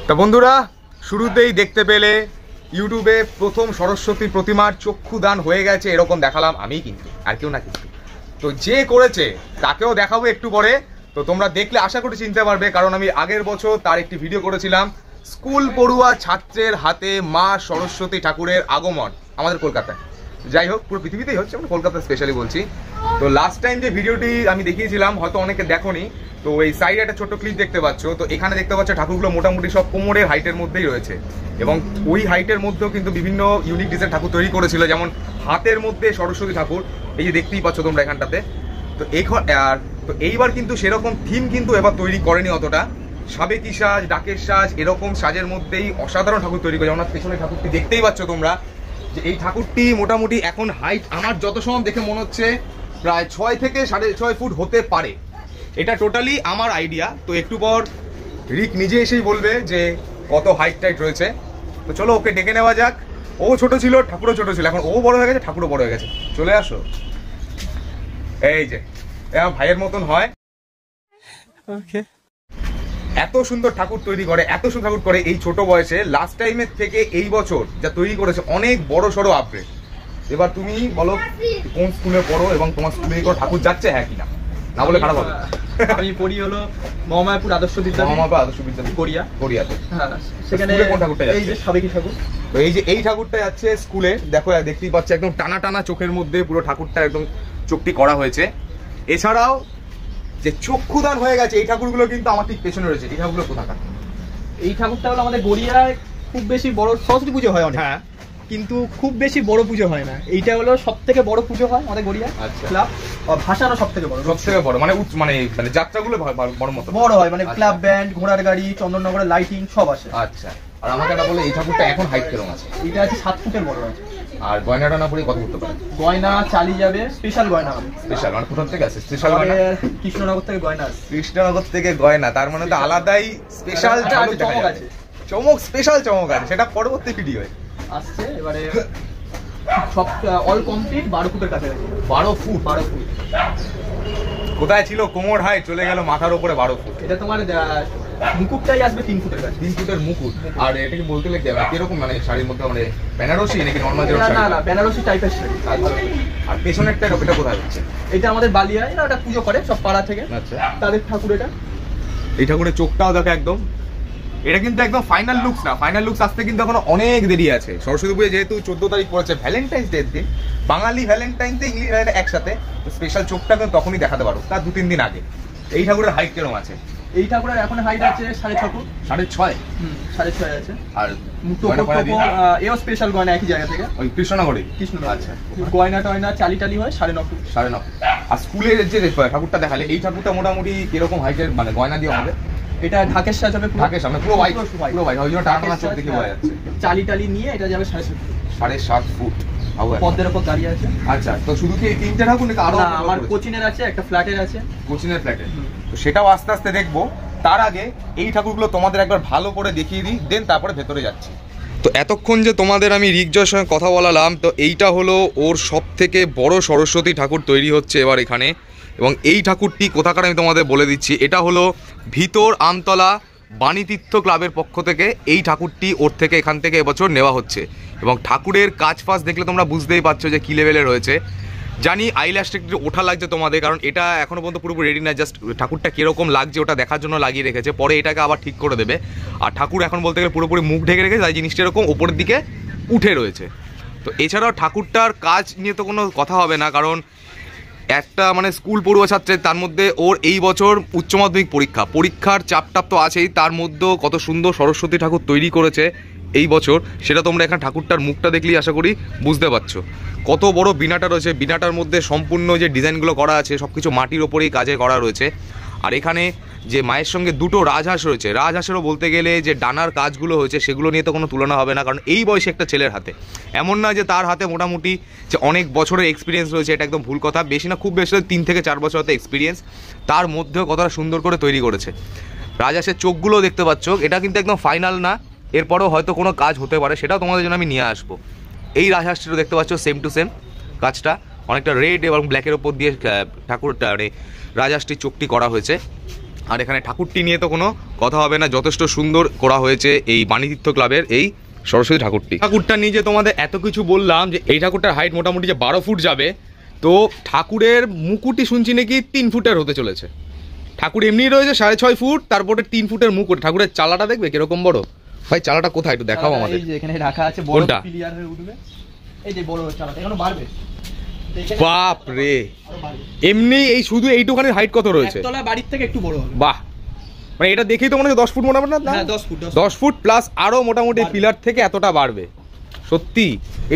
তো বন্ধুরা শুরুতেই দেখতে পেলে ইউটিউবে প্রথম সরস্বতী প্রতিমার চক্ষুদান হয়ে গেছে, এরকম দেখালাম আমি, কিন্তু আর কেউ না। কিন্তু তো যে করেছে তাকেও দেখাবো একটু পরে। তো তোমরা দেখলে আশা করি চিনতে পারবে, কারণ আমি আগের বছর তার একটি ভিডিও করেছিলাম, স্কুল পড়ুয়া ছাত্রের হাতে মা সরস্বতী ঠাকুরের আগমন আমাদের কলকাতায়। যাই হোক, পুরো পৃথিবীতেই হচ্ছে, আমরা কলকাতা স্পেশালি বলছি। তো লাস্ট টাইম যে ভিডিওটি আমি দেখিয়েছিলাম, হয়তো অনেকে দেখোনি, তো এই সাইডে একটা ছোট্ট ক্লিপ দেখতে পাচ্ছ। তো এখানে দেখতে পাচ্ছ ঠাকুরগুলো মোটামুটি সব কোমরের হাইটের মধ্যেই রয়েছে, এবং ওই হাইটের মধ্যেও কিন্তু বিভিন্ন ইউনিক ডিজাইন ঠাকুর তৈরি করেছিল, যেমন হাতের মধ্যে সরস্বতী ঠাকুর, এই যে দেখতেই পাচ্ছ তোমরা এখানটাতে। তো তো এইবার কিন্তু সেরকম থিম কিন্তু এবার তৈরি করেনি অতটা, সাবেকি সাজ, ডাকের সাজ, এরকম সাজের মধ্যেই অসাধারণ ঠাকুর তৈরি করে। যেমন পেছনে ঠাকুরটি দেখতেই পাচ্ছ তোমরা, যে এই ঠাকুরটি মোটামুটি এখন হাইট আমার যত সময় দেখে মনে হচ্ছে প্রায় 6 থেকে 6.5 ফুট হতে পারে। এটা টোটালি আমার আইডিয়া। তো একটু পর রিক নিজে এসেই বলবে যে কত হাইট টাইট রয়েছে। তো চলো ওকে ডেকে নেওয়া যাক। ও ছোট ছিল, ঠাকুরও ছোট ছিল, এখন ও বড় হয়ে গেছে, ঠাকুরও বড় হয়ে গেছে। চলে আসো। এই যে আমার ভাইয়ের মতন হয়, এত সুন্দর ঠাকুর তৈরি করে, এত সুন্দর ঠাকুর করে এই ছোট বয়সে। লাস্ট টাইমের থেকে এই বছর যা তৈরি করেছে অনেক বড় সড়ো আপগ্রেড। এবার তুমি বলো কোন স্কুলে পড়ো এবং তোমার স্কুলে ঠাকুর যাচ্ছে, হ্যাঁ কিনা? না বলে খারাপ হবে। আমি পড়ি হলো মহামায়াপুর আদর্শ বিদ্যালয় গড়িয়াতে। হ্যাঁ, সেখানে কোন ঠাকুরটা যাচ্ছে? এই যে সাবেকি ঠাকুর। তো এই যে এই ঠাকুরটা যাচ্ছে স্কুলে, দেখো দেখতেই পাচ্ছ একদম টানা টানা চোখের মধ্যে পুরো ঠাকুরটা একদম চোখটি করা হয়েছে। এছাড়াও যে চক্ষুদান হয়ে গেছে এই ঠাকুরগুলো কিন্তু আমার ঠিক পেছনে রয়েছে। এই ঠাকুরগুলো কোথাকার? এই ঠাকুরটা হলো আমাদের গড়িয়ায় খুব বেশি বড় সরস্বতী পুজো হয় অনেক, হ্যাঁ, কিন্তু খুব বেশি বড় পুজো হয় না। এইটা হলো সব থেকে বড় পুজো হয় আমাদের গড়িয়া ক্লাব। ভাসানো সব থেকে বড়, মানে মানে যাত্রাগুলো বড় হয়, মানে ক্লাব ব্যান্ড, ঘোড়ার গাড়ি, চন্দননগরের লাইটিং সব আসে। আচ্ছা, আর আমাকে একটা বলে এই ঠাকুরটা এখন হাইট কেমন আছে? এটা আছে 7 ফুটের বড় আছে। আর গয়নাটা না পরে কত করতে পারে? গয়না চালিয়ে যাবে, স্পেশাল গয়না হবে। স্পেশাল মানে কোথা থেকে আছে? স্পেশাল গয়না কৃষ্ণনগর থেকে গয়না আছে। কৃষ্ণনগর থেকে গয়না, তার মানে তো আলাদাই স্পেশাল চমক আছে। চমক, স্পেশাল চমক আছে, সেটা পরবর্তী ভিডিও আসছে। এবারে সব অল কমপ্লিট 12 ফুটের কাছে। 12 ফুট? 12 ফুট কোথায় ছিল কোমর হাইট, চলে গেল মাথার উপরে 12 ফুট। এটা তোমার মুকুটটাই আসবে 3 ফুটের কাছে। 3 ফুটের মুকুট। আর এটা কি বলতে গেলে কিরকম, মানে শাড়ির মধ্যে মানে বেনারসি নাকি নরমাল? না, বেনারসি টাইপের শাড়ি। আর পেছনেরটা এটা কোথায় হচ্ছে? এটা আমাদের বালিয়ায়, এটা পুজো করে সব পাড়া থেকে। আচ্ছা, তাদের ঠাকুর এটা। এই ঠাকুরের চোখটাও দেখো একদম, এটা কিন্তু একদম ফাইনাল লুকস না। ফাইনাল লুকস আসতে কিন্তু এখনো অনেক দেরি আছে। সরস্বতী পুজো যেহেতু 14 তারিখ পড়েছে, ভ্যালেন্টাইন্স ডে দিন, বাঙালি ভ্যালেন্টাইন ডে ইংলিশ একসাথে, স্পেশাল চোখটা কিন্তু তখনই দেখাতে পারো, তার 2-3 দিন আগে। এই ঠাকুরের হাইট কিরকম আছে? এই ঠাকুরের এখন হাইট আছে 6.5 ফুট। 6.5? 6.5 আছে। আর এও স্পেশাল গয়না একই জায়গা থেকে, ওই কৃষ্ণনগরে। আচ্ছা, গয়না টয়না চালি হয় 9.5 ফুট। 9.5 ফুট। আর স্কুলের যে ঠাকুরটা দেখালে, এই ঠাকুরটা মোটামুটি কিরকম হাইটের, মানে গয়না দিয়ে হবে? এটা ঢাকের সাজ হবে, ঢাকের সামনে পুরো হোয়াইট, ওই জন্য টানা চোখ দেখে বোঝা যাচ্ছে। চালি নিয়ে এটা যাবে 7.5 ফুট। পদ্মের উপর দাঁড়িয়ে আছে। আচ্ছা, তো শুধু কি এই 3টে ঠাকুর নাকি আরো? আমার কোচিনের আছে, একটা ফ্ল্যাটের আছে। কোচিনের ফ্ল্যাটে, তো সেটাও আস্তে আস্তে দেখবো। তার আগে এই ঠাকুরগুলো তোমাদের একবার ভালো করে দেখিয়ে দিই, দেন তারপরে ভেতরে যাচ্ছি। তো এতক্ষণ যে তোমাদের আমি রিকজয়ের সঙ্গে কথা বলালাম, তো এইটা হলো ওর সব থেকে বড় সরস্বতী ঠাকুর তৈরি হচ্ছে এবার এখানে। এবং এই ঠাকুরটি কোথাকার আমি তোমাদের বলে দিচ্ছি, এটা হলো ভিতর আমতলা বাণীতীর্থ ক্লাবের পক্ষ থেকে এই ঠাকুরটি ওর থেকে এখান থেকে এবছর নেওয়া হচ্ছে। এবং ঠাকুরের কাজ ফাজ দেখলে তোমরা বুঝতেই পারছো যে কী লেভেলে রয়েছে। জানি আইল্যাশটা একটু ওঠা লাগছে তোমাদের, কারণ এটা এখনও পর্যন্ত পুরোপুরি রেডি না, জাস্ট ঠাকুরটা কীরকম লাগছে ওটা দেখার জন্য লাগিয়ে রেখেছে, পরে এটাকে আবার ঠিক করে দেবে। আর ঠাকুর এখন বলতে গেলে পুরোপুরি মুখ ঢেকে রেখেছে, তাই জিনিসটা এরকম ওপরের দিকে উঠে রয়েছে। তো এছাড়াও ঠাকুরটার কাজ নিয়ে তো কোনো কথা হবে না, কারণ একটা মানে স্কুল পড়ুয়া ছাত্রের, তার মধ্যে ওর এই বছর উচ্চ মাধ্যমিক পরীক্ষার চাপটাপ তো আছেই, তার মধ্যেও কত সুন্দর সরস্বতী ঠাকুর তৈরি করেছে এই বছর, সেটা তোমরা এখানে ঠাকুরটার মুখটা দেখলেই আশা করি বুঝতে পারছো। কত বড় বিনাটা রয়েছে, বিনাটার মধ্যে সম্পূর্ণ যে ডিজাইনগুলো করা আছে সব কিছু মাটির ওপরেই কাজে করা রয়েছে। আর এখানে যে মায়ের সঙ্গে 2টো রাজহাঁস রয়েছে, রাজহাঁসেরও বলতে গেলে যে ডানার কাজগুলো হয়েছে সেগুলো নিয়ে তো কোনো তুলনা হবে না, কারণ এই বয়সে একটা ছেলের হাতে, এমন না যে তার হাতে মোটামুটি যে অনেক বছরের এক্সপিরিয়েন্স রয়েছে, এটা একদম ভুল কথা। বেশি না, খুব বেশি 3 থেকে 4 বছর হতে এক্সপিরিয়েন্স, তার মধ্যেও কতটা সুন্দর করে তৈরি করেছে। রাজহাঁসের চোখগুলো দেখতে পাচ্ছ, এটা কিন্তু একদম ফাইনাল না, এরপরেও হয়তো কোনো কাজ হতে পারে, সেটাও তোমাদের জন্য আমি নিয়ে আসবো। এই রাজহাঁসটিও দেখতে পাচ্ছ সেম টু সেম কাজটা, অনেকটা রেড এবং ব্ল্যাকের ওপর দিয়ে ঠাকুরটা মানে রাজহাঁসটির চোখটি করা হয়েছে। আর এখানে ঠাকুরটি নিয়ে তো কোনো কথা হবে না, যথেষ্ট সুন্দর করা হয়েছে এই বাণীতীর্থ ক্লাবের এই সরস্বতী ঠাকুরটা নিয়ে যে তোমাদের এত কিছু বললাম যে এই ঠাকুরটার হাইট মোটামুটি যে 12 ফুট যাবে, তো ঠাকুরের মুকুটই শুনছি নাকি 3 ফুটের হতে চলেছে। ঠাকুর এমনি রয়েছে 6.5 ফুট, তারপরে 3 ফুটের মুকুট। ঠাকুরের চালাটা দেখবে কিরকম বড় ভাই, চালাটা কোথায় একটু দেখাও আমাদের। এই যে এখানে রাখা আছে বড় পিলিয়ার হয়ে উঠবে, এই যে বড় চালাটা এখনো বাড়বে। বাপ রে, এমনি এই শুধু এইটুখানি হাইট কত রয়েছে? একতলা বাড়ির থেকে একটু বড় হবে। বাহ, মানে এটা দেখেই তো মনে হচ্ছে 10 ফুট মোটামুটি না? হ্যাঁ 10 ফুট প্লাস আরো মোটামুটি পিলার থেকে এতটা বাড়বে। সত্যি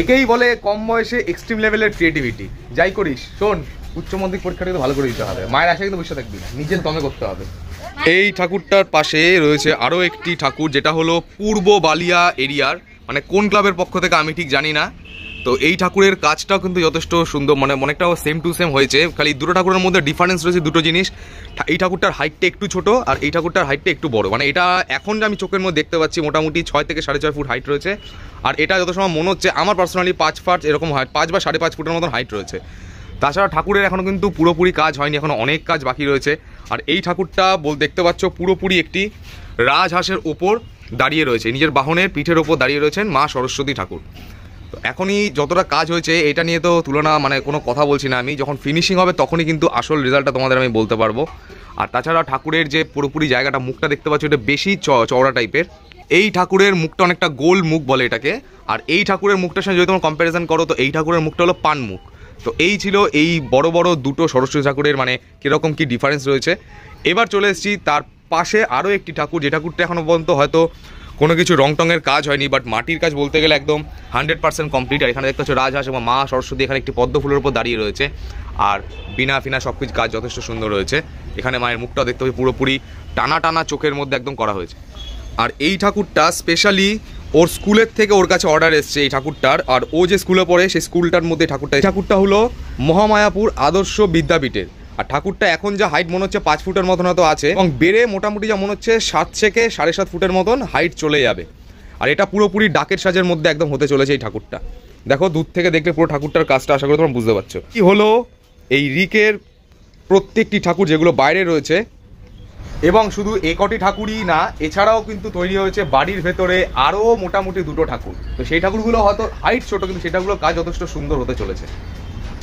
একেই বলে কম বয়সে এক্সট্রিম লেভেলের ক্রিয়েটিভিটি। যাই করিস শোন, উচ্চ মাধ্যমিক পরীক্ষাটা কিন্তু ভালো করে দিতে হবে, মায়ের আশা কিন্তু বসে থাকবি না, নিজের দমে করতে হবে। এই ঠাকুরটার পাশে রয়েছে আরো একটি ঠাকুর, যেটা হলো পূর্ব বালিয়া এরিয়ার, মানে কোন ক্লাবের পক্ষ থেকে আমি ঠিক জানি না। তো এই ঠাকুরের কাজটাও কিন্তু যথেষ্ট সুন্দর, মানে অনেকটাও সেম টু সেম হয়েছে, খালি দুটো ঠাকুরের মধ্যে ডিফারেন্স রয়েছে দুটো জিনিস। এই ঠাকুরটার হাইটটা একটু ছোট আর এই ঠাকুরটার হাইটটা একটু বড়, মানে এটা এখন যে আমি চোখের মধ্যে দেখতে পাচ্ছি মোটামুটি 6 থেকে 6.5 ফুট হাইট রয়েছে। আর এটা যত সময় মনে হচ্ছে আমার পার্সোনালি 5 ফুট এরকম হাইট, 5 বা 5.5 ফুটের মতন হাইট রয়েছে। তাছাড়া ঠাকুরের এখনও কিন্তু পুরোপুরি কাজ হয়নি, এখনও অনেক কাজ বাকি রয়েছে। আর এই ঠাকুরটা দেখতে পাচ্ছ পুরোপুরি একটি রাজহাঁসের ওপর দাঁড়িয়ে রয়েছে, নিজের বাহনের পিঠের ওপর দাঁড়িয়ে রয়েছেন মা সরস্বতী ঠাকুর। তো এখনই যতটা কাজ হয়েছে এটা নিয়ে তো তুলনা মানে কোনো কথা বলছি না আমি, যখন ফিনিশিং হবে তখনই কিন্তু আসল রেজাল্টটা তোমাদের আমি বলতে পারবো। আর তাছাড়া ঠাকুরের যে পুরোপুরি জায়গাটা, মুখটা দেখতে পাচ্ছ এটা বেশি চওড়া টাইপের। এই ঠাকুরের মুখটা অনেকটা গোল মুখ বলে এটাকে। আর এই ঠাকুরের মুখটার সঙ্গে যদি তোমরা কম্প্যারিজন করো তো এই ঠাকুরের মুখটা হলো পান মুখ। তো এই ছিল এই বড় বড় দুটো সরস্বতী ঠাকুরের মানে কীরকম কী ডিফারেন্স রয়েছে। এবার চলে এসেছি তার পাশে আরও একটি ঠাকুর, যে ঠাকুরটা এখনও পর্যন্ত হয়তো কোনো কিছু রং টঙের কাজ হয়নি, বাট মাটির কাজ বলতে গেলে একদম 100% কমপ্লিট। আর এখানে দেখতে হচ্ছে রাজহাঁস এবং মা সরস্বতী এখানে একটি পদ্ম ফুলের উপর দাঁড়িয়ে রয়েছে। আর বিনা ফিনা সব কিছু কাজ যথেষ্ট সুন্দর রয়েছে। এখানে মায়ের মুখটাও দেখতে হবে পুরোপুরি টানা টানা চোখের মধ্যে একদম করা হয়েছে। আর এই ঠাকুরটা স্পেশালি ওর স্কুলের থেকে ওর কাছে অর্ডার এসছে এই ঠাকুরটার। আর ও যে স্কুলে পড়ে সেই স্কুলটার মধ্যে ঠাকুরটা হলো মহামায়াপুর আদর্শ বিদ্যাপীঠের। আর ঠাকুরটা এখন যা হাইট মনে হচ্ছে 5 ফুটের মতন হয়তো আছে, এবং বেড়ে মোটামুটি যা মনে হচ্ছে 7 থেকে 7.5 ফুটের মতন হাইট চলে যাবে। আর এটা পুরোপুরি ডাকের সাজের মধ্যে একদম হতে চলেছে এই ঠাকুরটা। দেখো দূর থেকে দেখলে পুরো ঠাকুরটার কাজটা আশা করি তোমরা বুঝতে পারছো। কি হলো এই রিকের প্রত্যেকটি ঠাকুর যেগুলো বাইরে রয়েছে, এবং শুধু এ কটি ঠাকুরই না, এছাড়াও কিন্তু তৈরি হয়েছে বাড়ির ভেতরে আরও মোটামুটি দুটো ঠাকুর। তো সেই ঠাকুরগুলো হয়তো হাইট ছোটো, কিন্তু সেটাগুলো কাজ যথেষ্ট সুন্দর হতে চলেছে।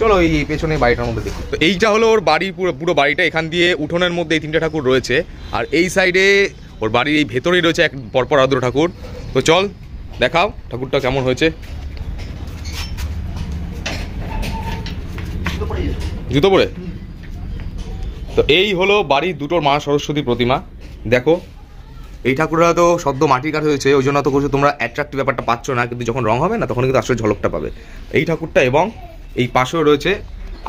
চলো এই পেছনে বাড়িটার মধ্যে দেখি। তো এইটা হলো ওর বাড়ি, পুরো বাড়িটা। এখান দিয়ে উঠোনের মধ্যে এই 3টে ঠাকুর রয়েছে। আর এই সাইডে ওর বাড়ির এই ভেতরেই রয়েছে এক পরপর আদ্র ঠাকুর। তো চল দেখাও ঠাকুরটা কেমন হয়েছে। জুতো পরে? তো এই হলো বাড়ির দুটোর মা সরস্বতী প্রতিমা। দেখো এই ঠাকুররা তো সদ্য মাটির কাঠ হয়েছে, ওই জন্য তো কিছু তোমরা অ্যাট্রাক্টিভ ব্যাপারটা পাচ্ছ না, কিন্তু যখন রং হবে না তখন কিন্তু আসলে ঝলকটা পাবে এই ঠাকুরটা। এবং এই পাশেও রয়েছে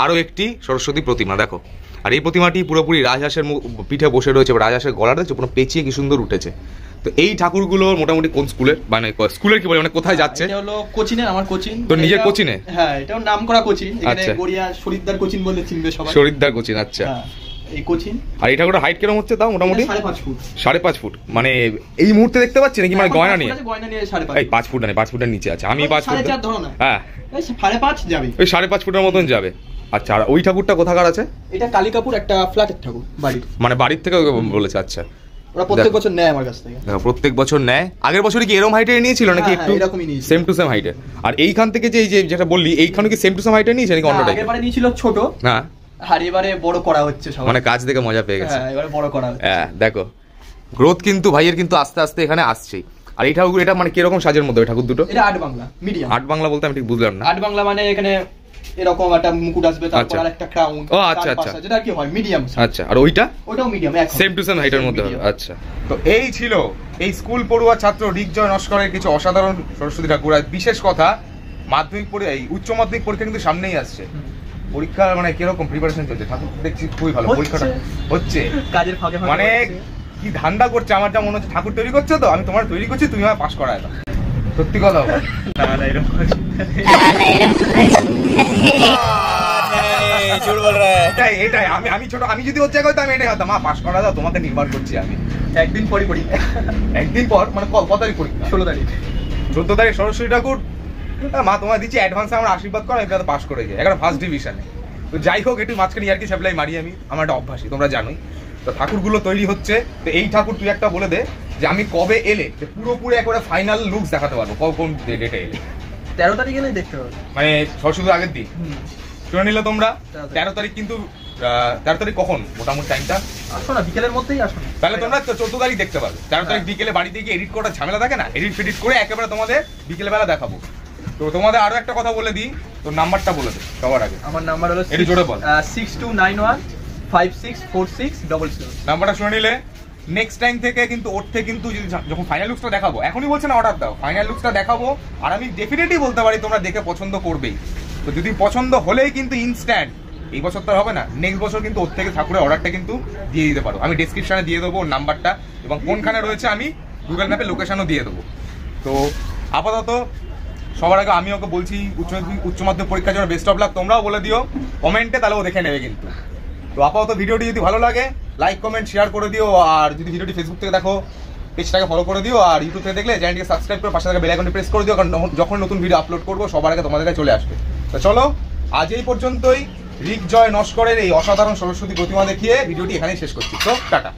আরও একটি সরস্বতী প্রতিমা দেখো। আর এই প্রতিমাটি পুরোপুরি রাজহাঁসের পিঠে বসে রয়েছে, রাজহাঁসের গলাটা হচ্ছে পুরো পেঁচিয়ে কি সুন্দর উঠেছে। তো এই ঠাকুরগুলো মোটামুটি কোন স্কুলের, মানে স্কুলের কি বলে, মানে কোথায় যাচ্ছে? এটা হলো কোচিনে, আমার কোচিন। তো নিজের কোচিনে? হ্যাঁ, এটাও নামকরা কোচিন, এখানে গড়িয়া শরীরদার কোচিন বলে চিনবে সবাই। শরীরদার কোচিন, আচ্ছা। এই কোচিন। আর এই ঠাকুরের হাইট কিরকম হচ্ছে তাও? মোটামুটি 5.5 ফুট। 5.5 ফুট মানে এই মুহূর্তে দেখতে পাচ্ছি নাকি, মানে গয়না নিয়ে? গয়না নিয়ে 5.5। এই 5 ফুট না, 5 ফুটের নিচে আছে। আমি 5 ফুট ধরো না। হ্যাঁ, 5.5 যাবে, ওই 5.5 ফুটের মতন যাবে। আচ্ছা, আর ওই ঠাকুরটা কোথাকার আছে? এটা কালিকাপুর একটা ফ্ল্যাটের ঠাকুর, বাড়ির, মানে বাড়ির থেকে বলেছে। আচ্ছা, ওরা প্রত্যেক বছর নেয় আমার কাছ থেকে। প্রত্যেক বছর নেয়। আগের বছরই কি এরকম হাইটের নিয়েছিল নাকি একটু এরকমই নিয়েছিল? সেম টু সেম হাইটের। আর এইখান থেকে যে এই যেটা বললি, এইখানে কি সেম টু সেম হাইটের নিয়েছে নাকি অন্য টাইপের? আগেরবারে নিয়েছিল ছোট, হ্যাঁ, আর এবারে বড় করা হচ্ছে সব, মানে কাজ দেখে মজা পেয়ে গেছে। হ্যাঁ, এবারে বড় করা হচ্ছে। হ্যাঁ, দেখো গ্রোথ কিন্তু ভাইয়ের কিন্তু আস্তে আস্তে এখানে আসছেই। আর এই ঠাকুর, এটা মানে কিরকম সাজের মধ্যে ওই ঠাকুর দুটো? এটা 8 বাংলা মিডিয়াম। 8 বাংলা বলতে আমি ঠিক বুঝলাম না। 8 বাংলা মানে এখানে এরকম একটা মুকুট আসবে, তারপর আরেকটা ক্রাউন। ও আচ্ছা আচ্ছা, যেটা কি হয় মিডিয়াম। আচ্ছা, আর ওইটাও মিডিয়াম, সেম টু সেম হাইটের মধ্যে হবে। আচ্ছা, তো এই ছিল এই স্কুল পড়ুয়া ছাত্র রিকজয় নস্করের কিছু অসাধারণ সরস্বতী ঠাকুর। আর বিশেষ কথা, মাধ্যমিক পরীক্ষা, এই উচ্চ মাধ্যমিক পরীক্ষা কিন্তু সামনেই আসছে। পরীক্ষা মানে কিরকম প্রিপারেশন চলছে? ঠাকুর দেখছি খুবই ভালো পরীক্ষাটা হচ্ছে, কাজের ফাঁকে মানে কি ধান্দা করছে আমার যা মনে হচ্ছে। ঠাকুর তৈরি করছো তো, আমি তোমার তৈরি করছি, তুমি আমায় পাস করায় দাও। সত্যি কথা বল। না না, এরকম এটাই আমি ছোট, আমি যদি ওর জায়গায় হতো আমি এটাই হতাম, মা পাস করা দাও, তোমাকে নির্ভর করছি আমি। একদিন পরই পরীক্ষা। একদিন পর মানে কত তারিখ পরীক্ষা? 16 তারিখ। 14 তারিখ সরস্বতী ঠাকুর। মা তোমায় দিচ্ছি অ্যাডভান্সে আমার আশীর্বাদ করো, আমি পাস করে যাই, একটা ফার্স্ট ডিভিশনে। তো যাই হোক, একটু মাঝখানে আর কি সাপ্লাই মারি আমি, আমার একটা অভ্যাসই, তোমরা জানোই। তো ঠাকুরগুলো তৈরি হচ্ছে। তো এই ঠাকুর তুই একটা বলে দে যে আমি কবে এলে যে পুরোপুরি একবারে ফাইনাল লুকস দেখাতে পারবো, কোন ডেটে এলে? 13 তারিখ এলেই দেখতে পারো, মানে সরস্বতী আগের দিন শুনে নিলে তোমরা। 13 তারিখ কিন্তু 13 তারিখ কখন মোটামুটি টাইমটা? আসো না, বিকেলের মধ্যেই আসো না। তাহলে তোমরা 14 তারিখ দেখতে পাবে। 13 তারিখ বিকেলে বাড়িতে গিয়ে এডিট করার ঝামেলা থাকে না, এডিট ফেডিট করে একেবারে তোমাদের বিকেলবেলা দেখাবো। তো তোমাদের আরো একটা কথা বলে দিই, তো নাম্বারটা বলে দে সবার আগে। আমার নাম্বার হলো একটু জোরে বল। 6291564600। নাম্বারটা শুনে নিলে। নেক্সট টাইম থেকে কিন্তু ওর থেকে কিন্তু যখন ফাইনাল লুকসটা দেখাবো, এখনই বলছে না অর্ডার দাও, ফাইনাল লুকসটা দেখাবো আর আমি ডেফিনেটলি বলতে পারি তোমরা দেখে পছন্দ করবেই। তো যদি পছন্দ হলেই কিন্তু ইনস্ট্যান্ট, এই বছর তো হবে না, নেক্সট বছর কিন্তু ওর থেকে ঠাকুরের অর্ডারটা কিন্তু দিয়ে দিতে পারো। আমি ডেসক্রিপশনে দিয়ে দেবো ওর নাম্বারটা, এবং কোনখানে রয়েছে আমি গুগল ম্যাপে লোকেশনও দিয়ে দেবো। তো আপাতত সবার আগে আমি ওকে বলছি উচ্চ মাধ্যমিক পরীক্ষার জন্য বেস্ট অফ লাক। তোমরাও বলে দিও কমেন্টে, তাহলে ও দেখে নেবে কিন্তু। তো আপাতত ভিডিওটি যদি ভালো লাগে লাইক কমেন্ট শেয়ার করে দিও, আর যদি ভিডিওটি ফেসবুক থেকে দেখো পেজটাকে ফলো করে দিও, আর ইউটিউব থেকে দেখলে চ্যানেলটিকে সাবস্ক্রাইব করে পাশে থাকা বেল আইকনটি প্রেস করে দিও, কারণ যখন নতুন ভিডিও আপলোড করবো সবার আগে তোমাদের কাছে চলে আসবে। তো চলো আজ এই পর্যন্তই। ঋকজয় নস্করের এই অসাধারণ সরস্বতী প্রতিমা দেখিয়ে ভিডিওটি এখানেই শেষ করছি। তো টাটা।